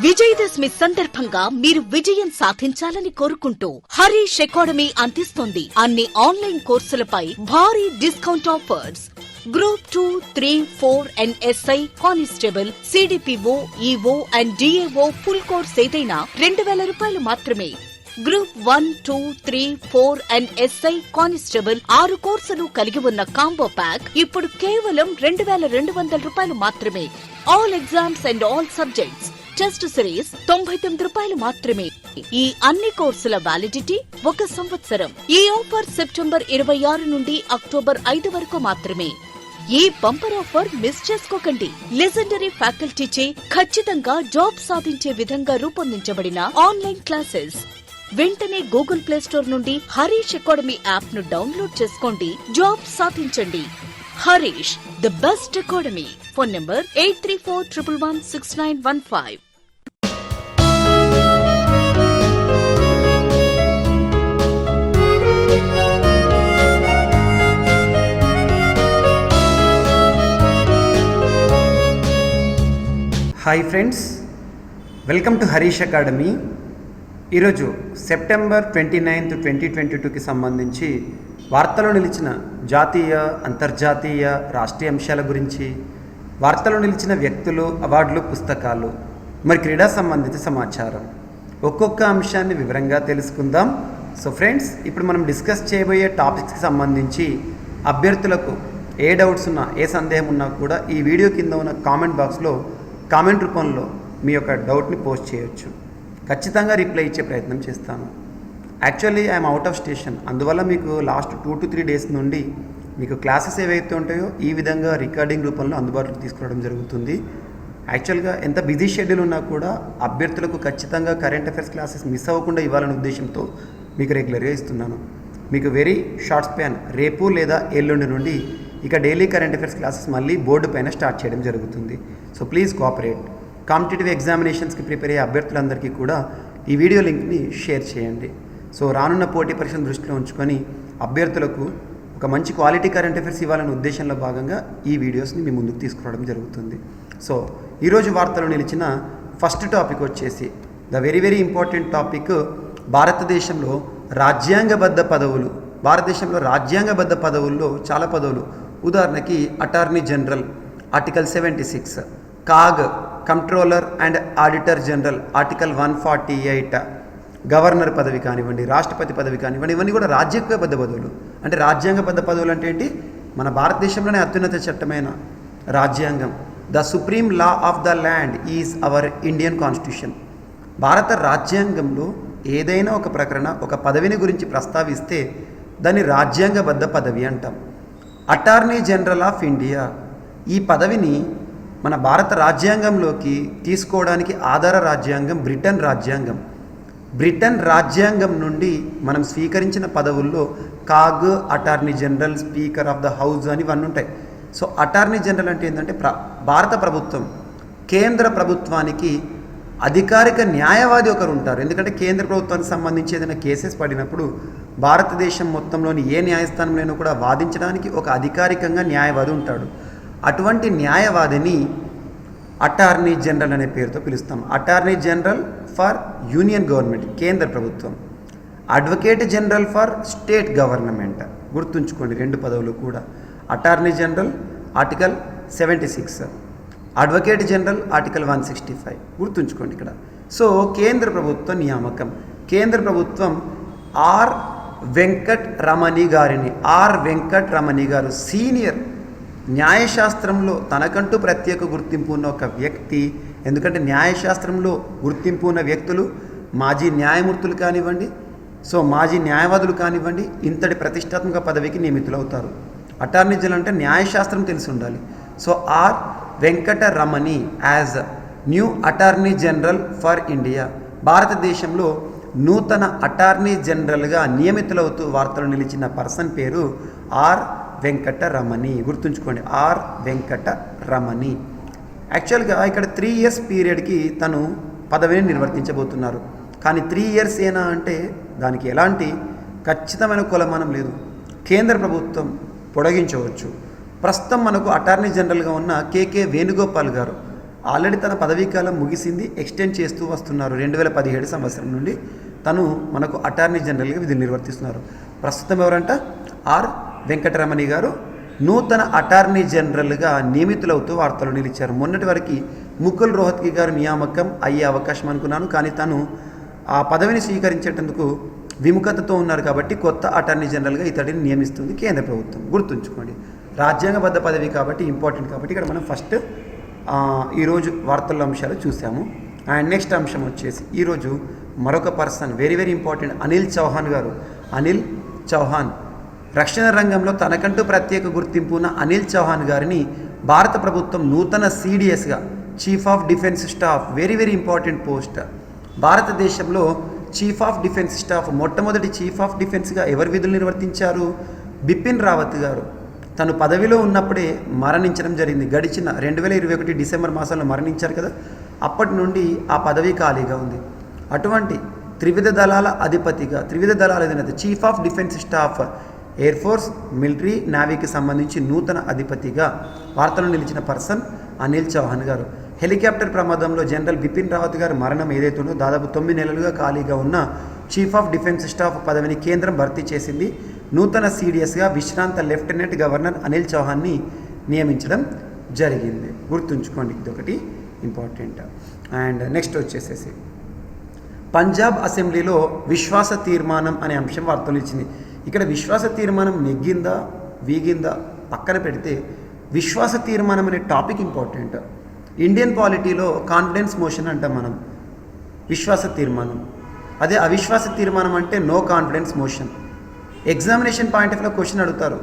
విజయదశమి సందర్భంగా మీరు విజయం సాధించాలని కోరుకుంటూ హరీష్ అకాడమీ అందిస్తోంది అన్ని ఆన్లైన్ కోర్సులపై భారీ discount offers. Group 2, 3, 4 and SI, constable, CDPO, EO and DAO full course ఏదైనా 2,000 రూపాయలు మాత్రమే. గ్రూప్ 1, 2, 3, 4 అండ్ ఎస్ఐ, కానిస్టేబుల్ 6 కోర్సులు కలిగి ఉన్న కాంబో ప్యాక్ ఇప్పుడు కేవలం 2,200 రూపాయలు మాత్రమే. All exams and all subjects test series 99 రూపాయలు మాత్రమే. ఈ అన్ని కోర్సుల వ్యాలిడిటీ 1 సంవత్సరం. ఈ ఆఫర్ సెప్టెంబర్ 26 నుండి అక్టోబర్ 5 వరకు మాత్రమే. ఈ బంపర్ ఆఫర్ మిస్ చేసుకోకండి. లెజెండరీ ఫ్యాకల్టీచే ఖచ్చితంగా జాబ్ సాధించే విధంగా రూపొందించబడిన ఆన్లైన్ క్లాసెస్. వెంటనే గూగుల్ ప్లే స్టోర్ నుండి హరీష్ అకాడమీ యాప్ ను డౌన్లోడ్ చేసుకోండి. జాబ్ సాధించండి. Harish, the best academy. Phone number 8341116915. Hi friends, welcome to Harish Academy. ఈరోజు సెప్టెంబర్ 29, 2022కి సంబంధించి వార్తలో నిలిచిన జాతీయ, అంతర్జాతీయ, రాష్ట్రీయ అంశాల గురించి, వార్తలో నిలిచిన వ్యక్తులు, అవార్డులు, పుస్తకాలు, మరి క్రీడా సంబంధిత సమాచారం, ఒక్కొక్క అంశాన్ని వివరంగా తెలుసుకుందాం. సో ఫ్రెండ్స్, ఇప్పుడు మనం డిస్కస్ చేయబోయే టాపిక్స్కి సంబంధించి అభ్యర్థులకు ఏ డౌట్స్ ఉన్నా, ఏ సందేహం ఉన్నా కూడా ఈ వీడియో కింద ఉన్న కామెంట్ బాక్స్లో కామెంట్ రూపంలో మీ యొక్క డౌట్ని పోస్ట్ చేయొచ్చు. ఖచ్చితంగా రిప్లై ఇచ్చే ప్రయత్నం చేస్తాను. Actually I'm out of station, అందువల్ల మీకు లాస్ట్ 2 to 3 డేస్ నుండి మీకు క్లాసెస్ ఏవైతే ఉంటాయో ఈ విధంగా రికార్డింగ్ రూపంలో అందుబాటులోకి తీసుకురావడం జరుగుతుంది. యాక్చువల్గా ఎంత బిజీ షెడ్యూల్ ఉన్నా కూడా అభ్యర్థులకు ఖచ్చితంగా కరెంట్ అఫైర్స్ క్లాసెస్ మిస్ అవ్వకుండా ఇవ్వాలనే ఉద్దేశంతో మీకు రెగ్యులర్గా ఇస్తున్నాను. మీకు వెరీ షార్ట్ స్పాన్ రేపు లేదా ఎల్లుండి నుండి ఇక డైలీ కరెంట్ అఫైర్స్ క్లాసెస్ మళ్ళీ బోర్డు పైన స్టార్ట్ చేయడం జరుగుతుంది. So please cooperate. కాంపిటేటివ్ ఎగ్జామినేషన్స్కి ప్రిపేర్ అయ్యే అభ్యర్థులందరికీ కూడా ఈ వీడియో లింక్ని షేర్ చేయండి. సో రానున్న పోటీ పరీక్షను దృష్టిలో ఉంచుకొని అభ్యర్థులకు ఒక మంచి క్వాలిటీ కరెంట్ అఫైర్స్ ఇవ్వాలనే ఉద్దేశంలో భాగంగా ఈ వీడియోస్ని మీ ముందుకు తీసుకురావడం జరుగుతుంది. సో ఈరోజు వార్తలో నిలిచిన ఫస్ట్ టాపిక్ వచ్చేసి ద వెరీ ఇంపార్టెంట్ టాపిక్, భారతదేశంలో రాజ్యాంగబద్ధ పదవులు. భారతదేశంలో రాజ్యాంగబద్ధ పదవుల్లో చాలా పదవులు, ఉదాహరణకి attorney general article 76, CAG controller and auditor general article 148, governor పదవి కానివ్వండి, రాష్ట్రపతి పదవి కానివ్వండి, ఇవన్నీ కూడా రాజ్యాంగబద్ధ పదవులు. అంటే రాజ్యాంగబద్ధ పదవులు అంటే ఏంటి? మన భారతదేశంలోనే అత్యున్నత చట్టమైన రాజ్యాంగం, the supreme law of the land is our Indian constitution. భారత రాజ్యాంగంలో ఏదైనా ఒక ప్రకరణ, ఒక పదవిని గురించి ప్రస్తావిస్తే దాన్ని రాజ్యాంగబద్ధ పదవి అంటాం. అటార్నీ జనరల్ ఆఫ్ ఇండియా, ఈ పదవిని మన భారత రాజ్యాంగంలోకి తీసుకోవడానికి ఆధార రాజ్యాంగం బ్రిటన్ రాజ్యాంగం. బ్రిటన్ రాజ్యాంగం నుండి మనం స్వీకరించిన పదవుల్లో CAG, attorney general, speaker of the house అని ఇవన్నీ ఉంటాయి. సో అటార్నీ జనరల్ అంటే ఏంటంటే భారత ప్రభుత్వం, కేంద్ర ప్రభుత్వానికి అధికారిక న్యాయవాది ఒకరు ఉంటారు. ఎందుకంటే కేంద్ర ప్రభుత్వానికి సంబంధించి ఏదైనా కేసెస్ పడినప్పుడు భారతదేశం మొత్తంలోని ఏ న్యాయస్థానంలోనూ కూడా వాదించడానికి ఒక అధికారికంగా న్యాయవాది ఉంటాడు. అటువంటి న్యాయవాదిని అటార్నీ జనరల్ అనే పేరుతో పిలుస్తాం. Attorney general for union government, కేంద్ర ప్రభుత్వం. Advocate general for state government. గుర్తుంచుకోండి 2 పదవులు కూడా. Attorney general article 76, advocate general article 165. గుర్తుంచుకోండి ఇక్కడ. సో కేంద్ర ప్రభుత్వ నియామకం, కేంద్ర ప్రభుత్వం ఆర్ వెంకట్ రమణి గారిని, ఆర్ వెంకట్ రమణి గారు సీనియర్ న్యాయశాస్త్రంలో తనకంటూ ప్రత్యేక గుర్తింపు ఉన్న ఒక వ్యక్తి. ఎందుకంటే న్యాయశాస్త్రంలో గుర్తింపు ఉన్న వ్యక్తులు మాజీ న్యాయమూర్తులు కానివ్వండి, సో మాజీ న్యాయవాదులు కానివ్వండి, ఇంతటి ప్రతిష్టాత్మక పదవికి నియమితులవుతారు. అటార్నీ జనరల్ అంటే న్యాయశాస్త్రం తెలిసి ఉండాలి. So R Venkata Ramani as new attorney general for India, భారతదేశంలో నూతన అటార్నీ జనరల్గా నియమితులవుతూ వార్తలు నిలిచిన పర్సన్ పేరు ఆర్ వెంకట రమణి. గుర్తుంచుకోండి, ఆర్ వెంకట రమణి. యాక్చువల్గా ఇక్కడ 3 years పీరియడ్కి తను పదవిని నిర్వర్తించబోతున్నారు. కానీ 3 years ఏనా అంటే దానికి ఎలాంటి ఖచ్చితమైన కొలమానం లేదు. కేంద్ర ప్రభుత్వం పొడిగించవచ్చు. ప్రస్తుతం మనకు అటార్నీ జనరల్గా ఉన్న కేకే వేణుగోపాల్ గారు ఆల్రెడీ తన పదవీ కాలం ముగిసింది, ఎక్స్టెండ్ చేస్తూ వస్తున్నారు. 2017 సంవత్సరం నుండి తను మనకు అటార్నీ జనరల్గా విధులు నిర్వర్తిస్తున్నారు. ప్రస్తుతం ఎవరంట? ఆర్ వెంకటరమణి గారు నూతన అటార్నీ జనరల్గా నియమితులవుతూ వార్తలు నిలిచారు. మొన్నటి వరకు ముకుల్ రోహత్గి గారు నియామకం అయ్యే అవకాశం అనుకున్నాను, కానీ తను ఆ పదవిని స్వీకరించేటందుకు విముఖతతో ఉన్నారు కాబట్టి కొత్త అటార్నీ జనరల్గా ఇతడిని నియమిస్తుంది కేంద్ర ప్రభుత్వం. గుర్తుంచుకోండి, రాజ్యాంగబద్ధ పదవి కాబట్టి ఇంపార్టెంట్ కాబట్టి ఇక్కడ మనం ఫస్ట్ ఈరోజు వార్తల్లో అంశాలు చూసాము. అండ్ నెక్స్ట్ అంశం వచ్చేసి ఈరోజు మరొక person very very important, Anil Chauhan garu. Anil Chauhan రక్షణ రంగంలో తనకంటూ ప్రత్యేక గుర్తింపు ఉన్న అనిల్ చౌహాన్ గారిని భారత ప్రభుత్వం నూతన CDSగా chief of defence staff, very very important post. భారతదేశంలో చీఫ్ ఆఫ్ డిఫెన్స్ స్టాఫ్ మొట్టమొదటి చీఫ్ ఆఫ్ డిఫెన్స్గా ఎవరు విధులు నిర్వర్తించారు? బిపిన్ రావత్ గారు. తను పదవిలో ఉన్నప్పుడే మరణించడం జరిగింది. గడిచిన 2021 డిసెంబర్ మాసంలో మరణించారు కదా, అప్పటి నుండి ఆ పదవి ఖాళీగా ఉంది. అటువంటి త్రివిధ దళాల అధిపతిగా, త్రివిధ దళాల అధినేత, chief of defence staff, air force, military, నేవీకి సంబంధించి నూతన అధిపతిగా వార్తలు నిలిచిన పర్సన్ అనిల్ చౌహాన్ గారు. హెలికాప్టర్ ప్రమాదంలో జనరల్ బిపిన్ రావత్ గారి మరణం ఏదైతే ఉందో దాదాపు 9 నెలలుగా ఖాళీగా ఉన్న చీఫ్ ఆఫ్ డిఫెన్స్ స్టాఫ్ పదవిని కేంద్రం భర్తీ చేసింది. నూతన CDSగా విశ్రాంత లెఫ్టినెంట్ గవర్నర్ అనిల్ చౌహాన్ని నియమించడం జరిగింది. గుర్తుంచుకోండి, ఇదొకటి ఇంపార్టెంట్. అండ్ నెక్స్ట్ వచ్చేసేసి పంజాబ్ అసెంబ్లీలో విశ్వాస తీర్మానం అనే అంశం వార్తలు ఇచ్చింది. ఇక్కడ విశ్వాస తీర్మానం నెగ్గిందా వీగిందా పక్కన పెడితే విశ్వాస తీర్మానం అనే టాపిక్ ఇంపార్టెంట్. ఇండియన్ పాలిటీలో కాన్ఫిడెన్స్ మోషన్ అంటాం మనం, విశ్వాస తీర్మానం. అదే అవిశ్వాస తీర్మానం అంటే no confidence motion. Examination point of వ్యూలో క్వశ్చన్ అడుగుతారు,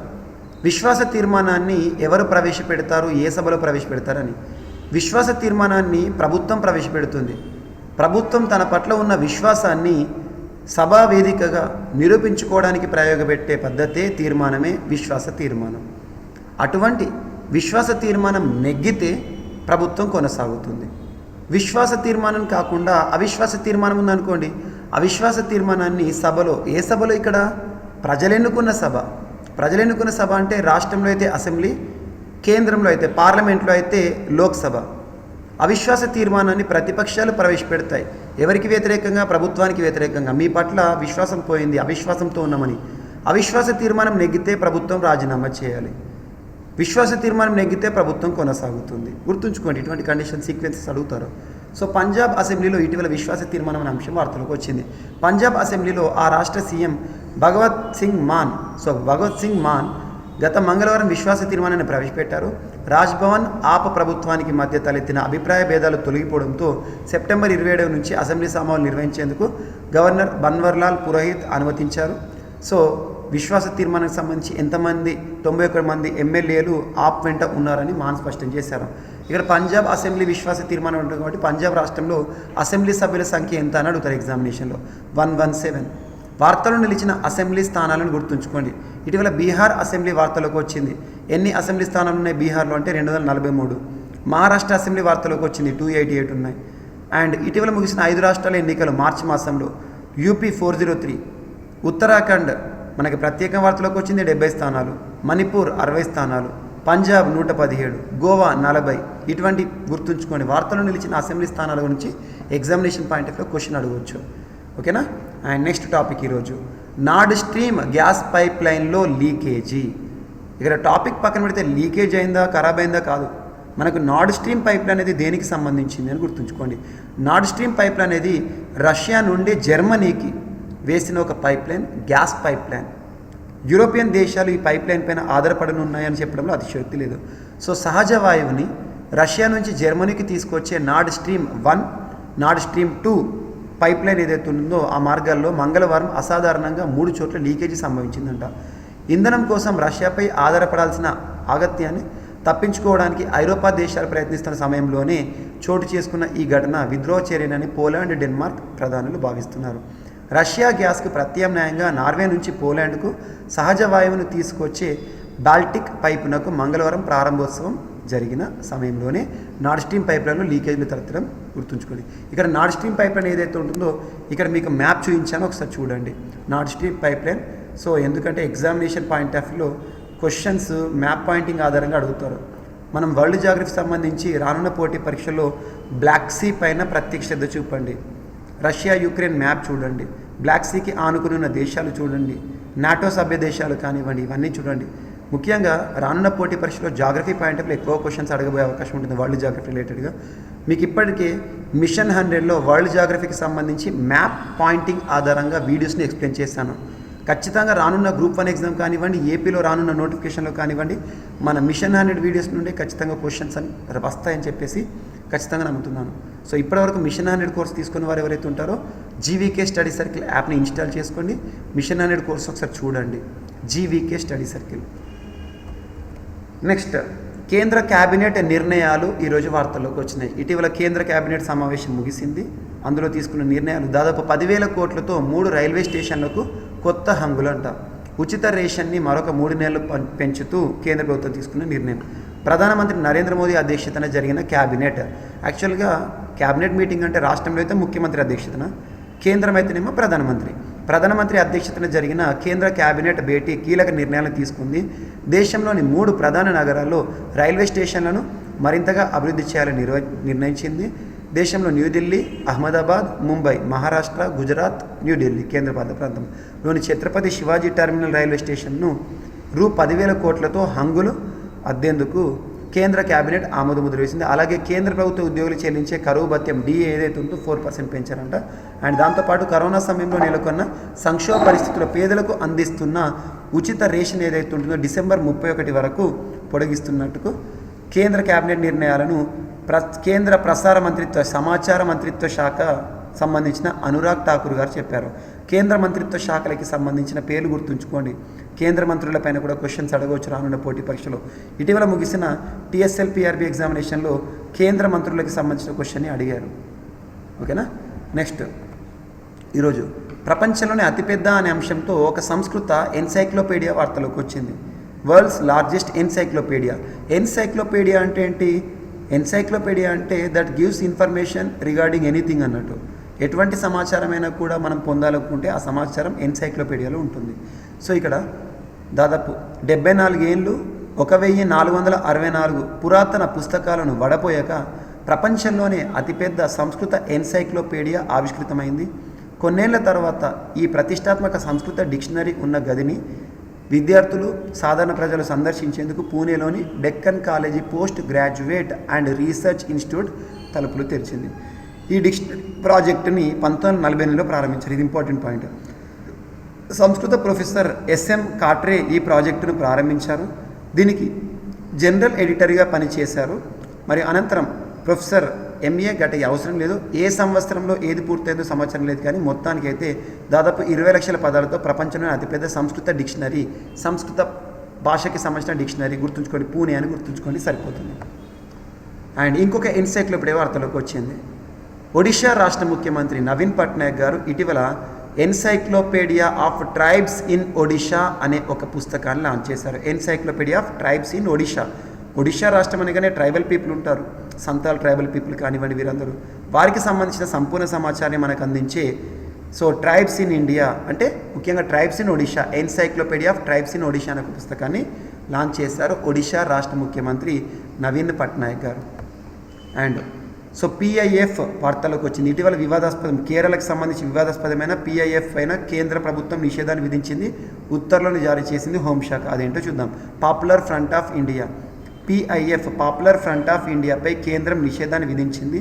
విశ్వాస తీర్మానాన్ని ఎవరు ప్రవేశపెడతారు, ఏ సభలో ప్రవేశపెడతారని. విశ్వాస తీర్మానాన్ని ప్రభుత్వం ప్రవేశపెడుతుంది. ప్రభుత్వం తన పట్ల ఉన్న విశ్వాసాన్ని సభా వేదికగా నిరూపించుకోవడానికి ప్రయోగపెట్టే పద్ధతే తీర్మానమే విశ్వాస తీర్మానం. అటువంటి విశ్వాస తీర్మానం నెగ్గితే ప్రభుత్వం కొనసాగుతుంది. విశ్వాస తీర్మానం కాకుండా అవిశ్వాస తీర్మానం ఉందనుకోండి, అవిశ్వాస తీర్మానాన్ని సభలో, ఏ సభలో? ఇక్కడ ప్రజలెన్నుకున్న సభ. ప్రజలెన్నుకున్న సభ అంటే రాష్ట్రంలో అయితే అసెంబ్లీ, కేంద్రంలో అయితే పార్లమెంట్లో అయితే లోక్సభ. అవిశ్వాస తీర్మానాన్ని ప్రతిపక్షాలు ప్రవేశపెడతాయి. ఎవరికి వ్యతిరేకంగా? ప్రభుత్వానికి వ్యతిరేకంగా. మీ పట్ల విశ్వాసం పోయింది, అవిశ్వాసంతో ఉన్నామని. అవిశ్వాస తీర్మానం నెగ్గితే ప్రభుత్వం రాజీనామా చేయాలి, విశ్వాస తీర్మానం నెగ్గితే ప్రభుత్వం కొనసాగుతుంది. గుర్తుంచుకోండి, ఇటువంటి కండిషన్ సీక్వెన్సెస్ అడుగుతారు. సో పంజాబ్ అసెంబ్లీలో ఇటీవల విశ్వాస తీర్మానం అనే అంశం వార్తలకు వచ్చింది. పంజాబ్ అసెంబ్లీలో ఆ రాష్ట్ర సీఎం భగవత్ సింగ్ మాన్ గత మంగళవారం విశ్వాస తీర్మానాన్ని ప్రవేశపెట్టారు. రాజ్భవన్ ఆప్ ప్రభుత్వానికి మధ్య తలెత్తిన అభిప్రాయ భేదాలు తొలగిపోవడంతో సెప్టెంబర్ 27 నుంచి అసెంబ్లీ సమావేశాలు నిర్వహించేందుకు గవర్నర్ బన్వర్లాల్ పురోహిత్ అనుమతించారు. సో విశ్వాస తీర్మానానికి సంబంధించి ఎంతమంది 91 మంది ఎమ్మెల్యేలు ఆప్ వెంట ఉన్నారని మాన్ స్పష్టం చేశారు. ఇక్కడ పంజాబ్ అసెంబ్లీ విశ్వాస తీర్మానం ఉంటుంది కాబట్టి పంజాబ్ రాష్ట్రంలో అసెంబ్లీ సభ్యుల సంఖ్య ఎంత అని అడుగుతారు ఎగ్జామినేషన్లో. 117. వార్తలు నిలిచిన అసెంబ్లీ స్థానాలను గుర్తుంచుకోండి. ఇటీవల బీహార్ అసెంబ్లీ వార్తలోకి వచ్చింది. ఎన్ని అసెంబ్లీ స్థానాలు ఉన్నాయి బీహార్లో అంటే 243. మహారాష్ట్ర అసెంబ్లీ వార్తలోకి వచ్చింది, 288 ఉన్నాయి. అండ్ ఇటీవల ముగిసిన 5 రాష్ట్రాల ఎన్నికలు మార్చి మాసంలో యూపీ 403, ఉత్తరాఖండ్ మనకి ప్రత్యేక వార్తలోకి వచ్చింది 70 స్థానాలు, మణిపూర్ 60 స్థానాలు, పంజాబ్ 117, గోవా 40. ఇటువంటి గుర్తుంచుకోండి, వార్తలు నిలిచిన అసెంబ్లీ స్థానాల గురించి ఎగ్జామినేషన్ పాయింట్ ఆఫ్ వ్యూలో క్వశ్చన్ అడగవచ్చు. ఓకేనా? అండ్ నెక్స్ట్ టాపిక్ ఈరోజు నార్డ్ స్ట్రీమ్ గ్యాస్ పైప్ లైన్లో లీకేజీ. ఇక్కడ టాపిక్ పక్కన పెడితే లీకేజ్ అయిందా ఖరాబ్ అయిందా కాదు, మనకు నార్డ్ స్ట్రీమ్ పైప్ లైన్ అనేది దేనికి సంబంధించింది అని గుర్తుంచుకోండి. నార్డ్ స్ట్రీమ్ పైప్ లైన్ అనేది రష్యా నుండి జర్మనీకి వేసిన ఒక pipe line, gas pipe line. European దేశాలు ఈ పైప్ లైన్ పైన ఆధారపడనున్నాయని చెప్పడంలో అతిశయోక్తి లేదు. సో సహజ వాయువుని రష్యా నుంచి జర్మనీకి తీసుకొచ్చే Nord stream 1, Nord stream 2 pipe line ఏదైతే ఉందో ఆ మార్గాల్లో మంగళవారం అసాధారణంగా 3 చోట్ల లీకేజీ సంభవించిందంట. ఇంధనం కోసం రష్యాపై ఆధారపడాల్సిన అగత్యాన్ని తప్పించుకోవడానికి ఐరోపా దేశాలు ప్రయత్నిస్తున్న సమయంలోనే చోటు చేసుకున్న ఈ ఘటన విద్రోహ చర్యనని పోలాండ్, డెన్మార్క్ ప్రధానులు భావిస్తున్నారు. రష్యా గ్యాస్కు ప్రత్యామ్నాయంగా నార్వే నుంచి పోలాండ్కు సహజ వాయువును తీసుకొచ్చే బాల్టిక్ పైపునకు మంగళవారం ప్రారంభోత్సవం జరిగిన సమయంలోనే నార్డ్ స్ట్రీమ్ పైప్ లైన్లో లీకేజీలు తలెత్తడం గుర్తుంచుకోండి. ఇక్కడ నార్డ్ స్ట్రీమ్ పైప్ లైన్ ఏదైతే ఉంటుందో ఇక్కడ మీకు మ్యాప్ చూపించానో ఒకసారి చూడండి, Nord stream pipe line. So ఎందుకంటే ఎగ్జామినేషన్ పాయింట్ ఆఫ్ వ్యూలో క్వశ్చన్స్ మ్యాప్ పాయింటింగ్ ఆధారంగా అడుగుతారు. మనం వరల్డ్ జాగ్రఫీ సంబంధించి రానున్న పోటీ పరీక్షల్లో బ్లాక్ సీ పైన ప్రత్యేక శ్రద్ధ చూపండి. రష్యా యుక్రెయిన్ మ్యాప్ చూడండి, బ్లాక్ సీకి ఆనుకుని ఉన్న దేశాలు చూడండి, నాటో సభ్య దేశాలు కానివ్వండి, ఇవన్నీ చూడండి. ముఖ్యంగా రానున్న పోటీ పరీక్షలో జాగ్రఫీ పాయింట్ ఆఫ్ ఎక్కువ క్వశ్చన్స్ అడగబోయే అవకాశం ఉంటుంది వరల్డ్ జాగ్రఫీ రిలేటెడ్గా. మీకు ఇప్పటికే మిషన్ 100లో వరల్డ్ జాగ్రఫీకి సంబంధించి మ్యాప్ పాయింటింగ్ ఆధారంగా వీడియోస్ని ఎక్స్ప్లెయిన్ చేశాను. ఖచ్చితంగా రానున్న గ్రూప్ 1 ఎగ్జామ్ కానివ్వండి, ఏపీలో రానున్న నోటిఫికేషన్లో కానివ్వండి, మన మిషన్ 100 వీడియోస్ నుండి ఖచ్చితంగా క్వశ్చన్స్ అని వస్తాయని చెప్పేసి ఖచ్చితంగా నమ్ముతున్నాను. సో ఇప్పటివరకు మిషన్ 100 కోర్స్ తీసుకున్న వారు ఎవరైతే ఉంటారో జీవీకే స్టడీ సర్కిల్ యాప్ని ఇన్స్టాల్ చేసుకోండి. మిషన్ 100 కోర్స్ ఒకసారి చూడండి, జీవీకే స్టడీ సర్కిల్. నెక్స్ట్, కేంద్ర క్యాబినెట్ నిర్ణయాలు ఈరోజు వార్తల్లోకి వచ్చినాయి. ఇటీవల కేంద్ర క్యాబినెట్ సమావేశం ముగిసింది. అందులో తీసుకున్న నిర్ణయాలు దాదాపు 10,000 కోట్లతో 3 రైల్వే స్టేషన్లకు కొత్త హంగులు అంట. ఉచిత రేషన్ని మరొక 3 నెలలు పెంచుతూ కేంద్ర ప్రభుత్వం తీసుకున్న నిర్ణయం. ప్రధానమంత్రి నరేంద్ర మోదీ అధ్యక్షతన జరిగిన క్యాబినెట్, యాక్చువల్గా క్యాబినెట్ మీటింగ్ అంటే రాష్ట్రంలో అయితే ముఖ్యమంత్రి అధ్యక్షతన, కేంద్రం అయితేనేమో ప్రధానమంత్రి అధ్యక్షతన జరిగిన కేంద్ర క్యాబినెట్ భేటీ కీలక నిర్ణయాలను తీసుకుంది. దేశంలోని 3 ప్రధాన నగరాల్లో రైల్వే స్టేషన్లను మరింతగా అభివృద్ధి చేయాలని నిర్ణయించింది. దేశంలో న్యూఢిల్లీ, అహ్మదాబాద్, ముంబై, మహారాష్ట్ర, గుజరాత్, న్యూఢిల్లీ కేంద్రపాలిత ప్రాంతంలోని ఛత్రపతి శివాజీ టెర్మినల్ రైల్వే స్టేషన్ను రూ. 10,000 కోట్లతో హంగులు అద్దేందుకు కేంద్ర క్యాబినెట్ ఆమోదముద్ర వేసింది. అలాగే కేంద్ర ప్రభుత్వ ఉద్యోగులు చెల్లించే కరువు భత్యం డిఏ ఏదైతే ఉందో 4% పెంచారంట. అండ్ దాంతోపాటు కరోనా సమయంలో నెలకొన్న సంక్షోభ పరిస్థితుల్లో పేదలకు అందిస్తున్న ఉచిత రేషన్ ఏదైతే ఉంటుందో డిసెంబర్ 31 వరకు పొడిగిస్తున్నట్టుకు కేంద్ర క్యాబినెట్ నిర్ణయాలను కేంద్ర సమాచార మంత్రిత్వ శాఖ సంబంధించిన అనురాగ్ ఠాకూర్ గారు చెప్పారు. కేంద్ర మంత్రిత్వ శాఖలకి సంబంధించిన పేర్లు గుర్తుంచుకోండి. కేంద్ర మంత్రులపైన కూడా క్వశ్చన్స్ అడగవచ్చు రానున్న పోటీ పరీక్షలో. ఇటీవల ముగిసిన TSLPRB ఎగ్జామినేషన్లో కేంద్ర మంత్రులకి సంబంధించిన క్వశ్చన్ని అడిగారు. ఓకేనా. నెక్స్ట్, ఈరోజు ప్రపంచంలోనే అతిపెద్ద అనే అంశంతో ఒక సంస్కృత ఎన్సైక్లోపీడియా వార్తలోకి వచ్చింది. వరల్డ్స్ లార్జెస్ట్ ఎన్సైక్లోపీడియా అంటే ఏంటి? ఎన్సైక్లోపీడియా అంటే that gives information regarding anything అన్నట్టు. ఎటువంటి సమాచారమైనా కూడా మనం పొందాలనుకుంటే ఆ సమాచారం ఎన్సైక్లోపీడియాలో ఉంటుంది. సో ఇక్కడ దాదాపు 74 ఏళ్ళు 1464 పురాతన పుస్తకాలను వడపోయాక ప్రపంచంలోనే అతిపెద్ద సంస్కృత ఎన్సైక్లోపీడియా ఆవిష్కృతమైంది. కొన్నేళ్ల తర్వాత ఈ ప్రతిష్టాత్మక సంస్కృత డిక్షనరీ ఉన్న గదిని విద్యార్థులు, సాధారణ ప్రజలు సందర్శించేందుకు పూణేలోని Deccan college post graduate and research institute తలుపులు తెరిచింది. ఈ డిక్షనరీ ప్రాజెక్టుని 1948లో ప్రారంభించారు. ఇది ఇంపార్టెంట్ పాయింట్. సంస్కృత ప్రొఫెసర్ SM కాట్రే ఈ ప్రాజెక్టును ప్రారంభించారు. దీనికి జనరల్ ఎడిటర్గా పనిచేశారు. మరి అనంతరం ప్రొఫెసర్ MA గట అవసరం లేదు, ఏ సంవత్సరంలో ఏది పూర్తయిందో సమాచారం లేదు, కానీ మొత్తానికి అయితే దాదాపు 20 లక్షల పదాలతో ప్రపంచంలోనే అతిపెద్ద సంస్కృత డిక్షనరీ, సంస్కృత భాషకి సంబంధించిన డిక్షనరీ గుర్తుంచుకోండి, పూణే అని గుర్తుంచుకోండి సరిపోతుంది. అండ్ ఇంకొక ఎన్సైక్లోపీడియా వార్తలోకి వచ్చింది. ఒడిషా రాష్ట్ర ముఖ్యమంత్రి నవీన్ పట్నాయక్ గారు ఇటీవల encyclopaedia of tribes in Odisha అనే ఒక పుస్తకాన్ని లాంచ్ చేశారు. Encyclopaedia of tribes in Odisha. Odisha రాష్ట్రం అనగానే ట్రైబల్ పీపుల్ ఉంటారు, సంతాల్ ట్రైబల్ పీపుల్ కానివ్వండి, వీరందరూ వారికి సంబంధించిన సంపూర్ణ సమాచారాన్ని మనకు అందించే సో ట్రైబ్స్ ఇన్ ఇండియా అంటే ముఖ్యంగా tribes in Odisha, encyclopaedia of tribes in Odisha అనే ఒక పుస్తకాన్ని లాంచ్ చేశారు ఒడిషా రాష్ట్ర ముఖ్యమంత్రి నవీన్ పట్నాయక్ గారు. అండ్ సో PIF వార్తలకు వచ్చింది. ఇటీవల కేరళకు సంబంధించి వివాదాస్పదమైన PIF పైన కేంద్ర ప్రభుత్వం నిషేధాన్ని విధించింది, ఉత్తర్వులను జారీ చేసింది హోంశాఖ. అదేంటో చూద్దాం. Popular front of India PIF popular front of ఇండియాపై కేంద్రం నిషేధాన్ని విధించింది.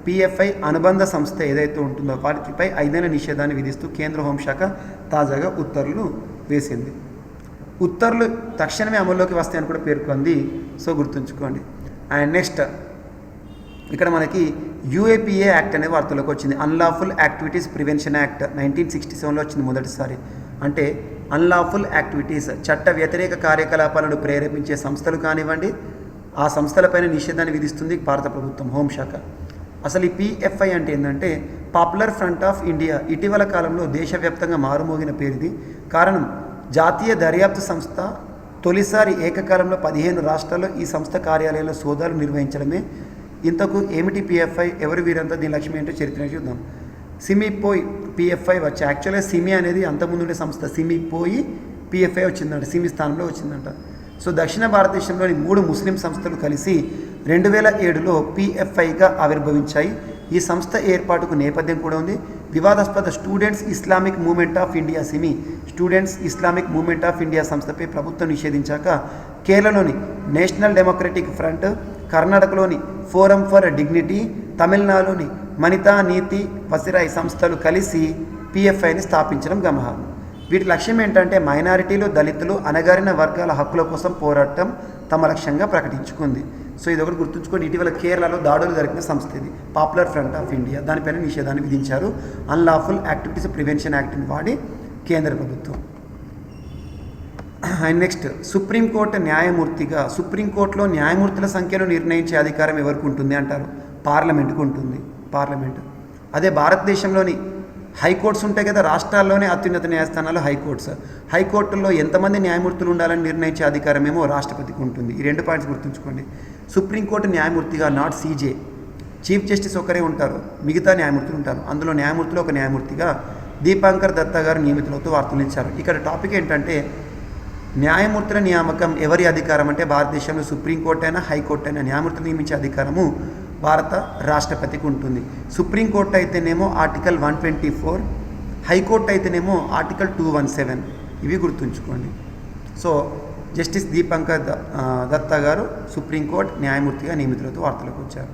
PFI అనుబంధ సంస్థ ఏదైతే ఉంటుందో వాటిపై 5 ఏళ్ల నిషేధాన్ని విధిస్తూ కేంద్ర హోంశాఖ తాజాగా ఉత్తర్వులు వేసింది. ఉత్తర్వులు తక్షణమే అమల్లోకి వస్తాయని కూడా పేర్కొంది. సో గుర్తుంచుకోండి. అండ్ నెక్స్ట్, ఇక్కడ మనకి UAPA యాక్ట్ అనే వార్తలోకి వచ్చింది. అన్లాఫుల్ యాక్టివిటీస్ ప్రివెన్షన్ యాక్ట్ 1967లో వచ్చింది మొదటిసారి. అంటే అన్లాఫుల్ యాక్టివిటీస్, చట్ట వ్యతిరేక కార్యకలాపాలను ప్రేరేపించే సంస్థలు కానివ్వండి, ఆ సంస్థలపైన నిషేధాన్ని విధిస్తుంది భారత ప్రభుత్వం హోంశాఖ. అసలు ఈ PFI అంటే ఏంటంటే పాపులర్ ఫ్రంట్ ఆఫ్ ఇండియా. ఇటీవల కాలంలో దేశవ్యాప్తంగా మారుమోగిన పేరుది. కారణం, జాతీయ దర్యాప్తు సంస్థ తొలిసారి ఏకకాలంలో 15 రాష్ట్రాల్లో ఈ సంస్థ కార్యాలయంలో సోదాలు నిర్వహించడమే. ఇంతకు ఏమిటి PFI, ఎవరు వీరంతా, దీని లక్ష్యం ఏంటో చరిత్ర చూద్దాం. సిమి పోయి PFI వచ్చి, యాక్చువల్గా సిమి అనేది అంతకుముందు ఉండే సంస్థ, సిమి పోయి PFI వచ్చిందంట, సిమి స్థానంలో వచ్చిందంట. సో దక్షిణ భారతదేశంలోని 3 ముస్లిం సంస్థలు కలిసి 2007లో పిఎఫ్ఐగా ఆవిర్భవించాయి. ఈ సంస్థ ఏర్పాటుకు నేపథ్యం కూడా ఉంది. వివాదాస్పద students Islamic movement of India SIMI students Islamic movement of India సంస్థపై ప్రభుత్వం నిషేధించాక కేరళలోని నేషనల్ డెమోక్రటిక్ ఫ్రంట్, కర్ణాటకలోని ఫోరం ఫర్ డిగ్నిటీ, తమిళనాడులోని మనితా నీతి వసిరాయ్ సంస్థలు కలిసి పిఎఫ్ఐని స్థాపించడం గమనార్హం. వీటి లక్ష్యం ఏంటంటే మైనారిటీలు, దళితులు, అణగారిన వర్గాల హక్కుల కోసం పోరాటం తమ లక్ష్యంగా ప్రకటించుకుంది. సో ఇది ఒకటి గుర్తుంచుకోండి. ఇటీవల కేరళలో దాడులు జరిగిన సంస్థ ఇది పాపులర్ ఫ్రంట్ ఆఫ్ ఇండియా. దానిపైన నిషేధాన్ని విధించారు. అన్లాఫుల్ యాక్టివిటీస్ ప్రివెన్షన్ యాక్ట్ని వాడి కేంద్ర ప్రభుత్వం. అండ్ నెక్స్ట్ సుప్రీంకోర్టు న్యాయమూర్తిగా సుప్రీంకోర్టులో న్యాయమూర్తుల సంఖ్యను నిర్ణయించే అధికారం ఎవరికి ఉంటుంది అంటారు? పార్లమెంటుకు ఉంటుంది. పార్లమెంటు. అదే భారతదేశంలోని హైకోర్ట్స్ ఉంటాయి కదా, రాష్ట్రాల్లోనే అత్యున్నత న్యాయస్థానాలు హైకోర్ట్స్. హైకోర్టుల్లో ఎంతమంది న్యాయమూర్తులు ఉండాలని నిర్ణయించే అధికారం ఏమో రాష్ట్రపతికి ఉంటుంది. ఈ 2 పాయింట్స్ గుర్తుంచుకోండి. సుప్రీంకోర్టు న్యాయమూర్తిగా నాట్ సీజే, చీఫ్ జస్టిస్ ఒకరే ఉంటారు, మిగతా న్యాయమూర్తులు ఉంటారు. అందులో న్యాయమూర్తులు ఒక న్యాయమూర్తిగా దీపాంకర్ దత్తా గారు నియమితులతో వార్తలు ఇచ్చారు. ఇక్కడ టాపిక్ ఏంటంటే న్యాయమూర్తుల నియామకం ఎవరి అధికారం అంటే భారతదేశంలో సుప్రీంకోర్టు అయినా హైకోర్టు అయినా న్యాయమూర్తులు నియమించే అధికారము భారత రాష్ట్రపతికి ఉంటుంది. సుప్రీంకోర్టు అయితేనేమో ఆర్టికల్ 124, హైకోర్టు అయితేనేమో ఆర్టికల్ 217. ఇవి గుర్తుంచుకోండి. సో జస్టిస్ దీపాంకర్ దత్తా గారు సుప్రీంకోర్టు న్యాయమూర్తిగా నియమితులతో వార్తలకు వచ్చారు.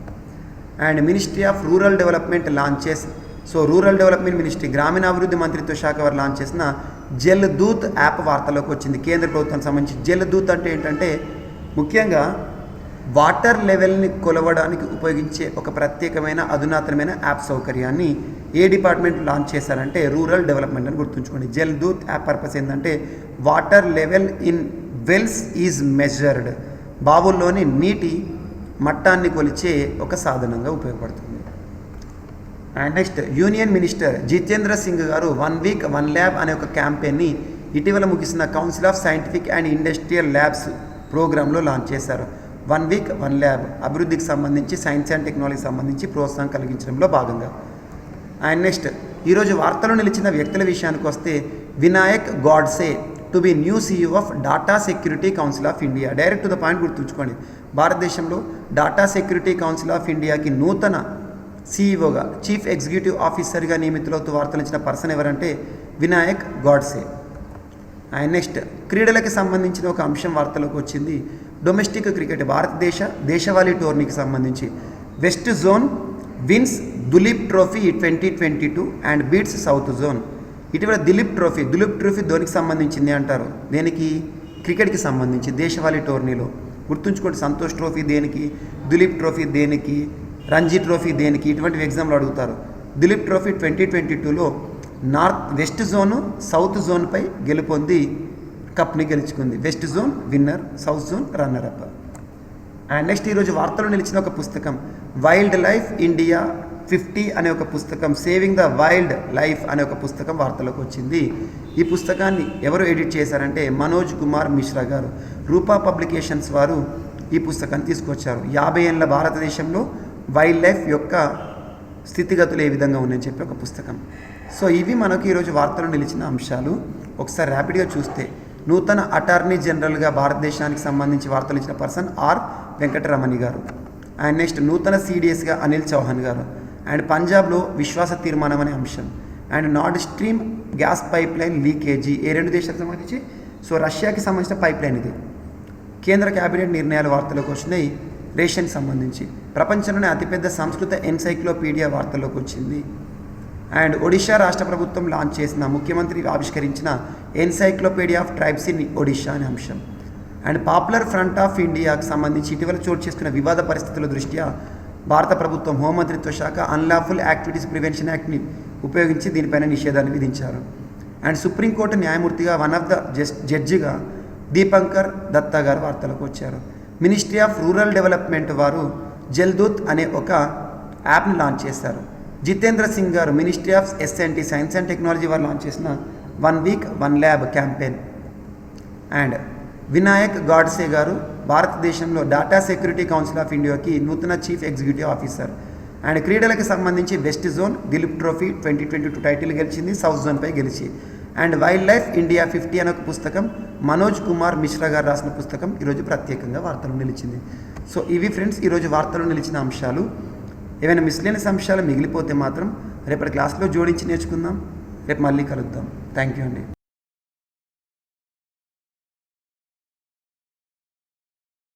And ministry of rural development launches. So rural development ministry, గ్రామీణాభివృద్ధి మంత్రిత్వ శాఖ వారు లాంచ్ చేసిన జల్ దూత్ యాప్ వార్తలోకి వచ్చింది. కేంద్ర ప్రభుత్వానికి సంబంధించి జల్ దూత్ అంటే ఏంటంటే ముఖ్యంగా వాటర్ లెవెల్ని కొలవడానికి ఉపయోగించే ఒక ప్రత్యేకమైన అధునాతనమైన యాప్ సౌకర్యాన్ని ఏ డిపార్ట్మెంట్ లాంచ్ చేశారంటే రూరల్ డెవలప్మెంట్ అని గుర్తుంచుకోండి. జల్ దూత్ యాప్ పర్పస్ ఏంటంటే water level in wells is measured, బావుల్లోని నీటి మట్టాన్ని కొలిచే ఒక సాధనంగా ఉపయోగపడుతుంది. And next union minister Jitendra Singh గారు 1 వీక్ 1 ల్యాబ్ అనే ఒక క్యాంపెయిన్ని ఇటీవల ముగిసిన council of scientific and industrial labs ప్రోగ్రాంలో లాంచ్ చేశారు. 1 వీక్ 1 ల్యాబ్ అభివృద్ధికి సంబంధించి సైన్స్ అండ్ టెక్నాలజీకి సంబంధించి ప్రోత్సాహం కలిగించడంలో భాగంగా. అండ్ నెక్స్ట్ ఈరోజు వార్తలో నిలిచిన వ్యక్తుల విషయానికి వస్తే Vinayak Godse to be new CEO of data security council of India. Direct to the point గుర్తుంచుకోండి. భారతదేశంలో డాటా సెక్యూరిటీ కౌన్సిల్ ఆఫ్ ఇండియాకి నూతన సీఈఓగా, చీఫ్ ఎగ్జిక్యూటివ్ ఆఫీసర్గా నియమితులవుతూ వార్తలు ఇచ్చిన పర్సన్ ఎవరంటే వినాయక్ గాడ్సే. అండ్ నెక్స్ట్ క్రీడలకి సంబంధించిన ఒక అంశం వార్తలోకి వచ్చింది. డొమెస్టిక్ క్రికెట్ భారతదేశ దేశవాళీ టోర్నీకి సంబంధించి west zone wins Duleep trophy 2022 and beats south zone. ఇటీవల దులీప్ ట్రోఫీ ధోనికి సంబంధించింది అంటారు. దేనికి? క్రికెట్కి సంబంధించి దేశవాళీ టోర్నీలో. గుర్తుంచుకోండి, సంతోష్ ట్రోఫీ దేనికి, దులీప్ ట్రోఫీ దేనికి, రంజీ ట్రోఫీ దేనికి, ఇటువంటి ఎగ్జామ్లు అడుగుతారు. దులీప్ ట్రోఫీ 2022లో వెస్ట్ జోను సౌత్ జోన్పై గెలుపొంది కప్ని గెలుచుకుంది. West zone winner, south zone runner up. And next ఈరోజు వార్తలో నిలిచిన ఒక పుస్తకం వైల్డ్ లైఫ్ ఇండియా 50 అనే ఒక పుస్తకం, సేవింగ్ ద వైల్డ్ లైఫ్ అనే ఒక పుస్తకం వార్తలోకి వచ్చింది. ఈ పుస్తకాన్ని ఎవరు ఎడిట్ చేశారంటే మనోజ్ కుమార్ మిశ్రా గారు. రూపా పబ్లికేషన్స్ వారు ఈ పుస్తకాన్ని తీసుకొచ్చారు. 50 ఏళ్ళ భారతదేశంలో వైల్డ్ లైఫ్ యొక్క స్థితిగతులు ఏ విధంగా ఉన్నాయని చెప్పి ఒక పుస్తకం. సో ఇవి మనకు ఈరోజు వార్తలో నిలిచిన అంశాలు. ఒకసారి ర్యాపిడ్గా చూస్తే నూతన అటార్నీ జనరల్గా భారతదేశానికి సంబంధించి వార్తలు ఇచ్చిన పర్సన్ ఆర్ వెంకటరమణి గారు. అండ్ నెక్స్ట్ నూతన సిడిఎస్గా అనిల్ చౌహాన్ గారు. అండ్ పంజాబ్లో విశ్వాస తీర్మానం అనే అంశం. And Nord Stream gas pipeline leakage ఏ 2 దేశాలకు సంబంధించి? సో రష్యాకి సంబంధించిన పైప్ లైన్ ఇది. కేంద్ర కేబినెట్ నిర్ణయాల వార్తలోకి వచ్చినాయి. రేషన్కి సంబంధించి ప్రపంచంలోనే అతిపెద్ద సంస్కృత ఎన్సైక్లోపీడియా వార్తల్లోకి వచ్చింది. అండ్ ఒడిషా రాష్ట్ర ప్రభుత్వం లాంచ్ చేసిన ముఖ్యమంత్రి ఆవిష్కరించిన encyclopaedia of tribes in Odisha అనే అంశం. అండ్ పాపులర్ ఫ్రంట్ ఆఫ్ ఇండియాకి సంబంధించి ఇటీవల చోటు చేసుకున్న వివాద పరిస్థితుల దృష్ట్యా భారత ప్రభుత్వం హోంమంత్రిత్వ శాఖ అన్లాఫుల్ యాక్టివిటీస్ ప్రివెన్షన్ యాక్ట్ని ఉపయోగించి దీనిపైన నిషేధాన్ని విధించారు. అండ్ సుప్రీంకోర్టు న్యాయమూర్తిగా వన్ ఆఫ్ ద జడ్జిగా దీపాంకర్ దత్తా గారు వార్తలకు వచ్చారు. మినిస్ట్రీ ఆఫ్ రూరల్ డెవలప్మెంట్ వారు జల్దూత్ అనే ఒక యాప్ని లాంచ్ చేశారు. Jitendra Singh garu ministry of S and T science and technology వారు లాంచ్ చేసిన 1 week 1 lab campaign. And Vinayak Godse garu భారతదేశంలో డాటా సెక్యూరిటీ కౌన్సిల్ ఆఫ్ ఇండియాకి నూతన చీఫ్ ఎగ్జిక్యూటివ్ ఆఫీసర్. అండ్ క్రీడలకు సంబంధించి west zone Dilip trophy 2022 title గెలిచింది, సౌత్ జోన్పై గెలిచి. అండ్ వైల్డ్ లైఫ్ ఇండియా 50 అనే ఒక పుస్తకం మనోజ్ కుమార్ మిశ్రా గారు రాసిన పుస్తకం ఈరోజు ప్రత్యేకంగా వార్తలు నిలిచింది. సో ఇవి ఫ్రెండ్స్ ఈరోజు వార్తలు నిలిచిన అంశాలు. ఏమైనా మిస్లేనియస్ అంశాలు మిగిలిపోతే మాత్రం రేపటి క్లాస్లో జోడించి నేర్చుకుందాం. రేపు మళ్ళీ కలుద్దాం. థ్యాంక్ యూ అండి.